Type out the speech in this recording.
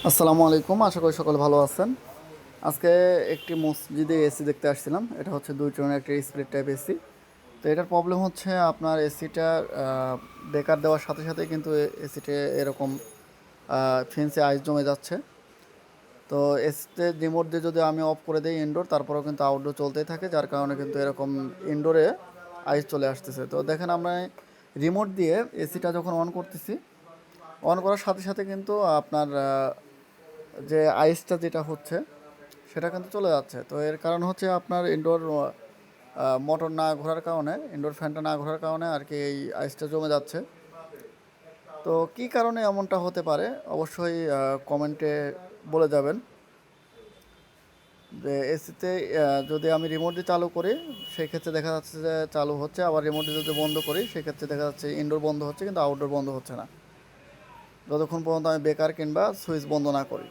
আসসালামু আলাইকুম, আশা করি সকলে ভালো আছেন। আজকে একটি মসজিদে এসি দেখতে আসছিলাম। এটা হচ্ছে 2 টনের একটা স্প্লিট টাইপ এসি। তো এটার প্রবলেম হচ্ছে আপনার এসিটা বেকার দেওয়ার সাথে সাথেই কিন্তু এসিতে এরকম ফেন্সে আইস জমে যাচ্ছে। তো এসিতে রিমোট দিয়ে যদি আমি অফ করে দেই ইনডোর, তারপরেও কিন্তু আউটডোর চলতেই থাকে, যার কারণে কিন্তু এরকম ইনডোরে আইস চলে আসতেছে। তো দেখেন, আমরা রিমোট দিয়ে এসিটা যখন অন করতেছি, অন করার সাথে সাথে কিন্তু আপনার যে আইসটা যেটা হচ্ছে সেটা কিন্তু চলে যাচ্ছে। তো এর কারণ হচ্ছে আপনার ইনডোর মোটর না ঘোরার কারণে, ইনডোর ফ্যানটা না ঘোরার কারণে আর কি এই আইসটা জমে যাচ্ছে। তো কী কারণে এমনটা হতে পারে অবশ্যই কমেন্টে বলে যাবেন। যে এসিতে যদি আমি রিমোট দিয়ে চালু করি, সেই ক্ষেত্রে দেখা যাচ্ছে যে চালু হচ্ছে, আবার রিমোট দিয়ে যদি বন্ধ করি সেক্ষেত্রে দেখা যাচ্ছে ইনডোর বন্ধ হচ্ছে কিন্তু আউটডোর বন্ধ হচ্ছে না, যতক্ষণ পর্যন্ত আমি বেকার কিংবা সুইচ বন্ধ না করি।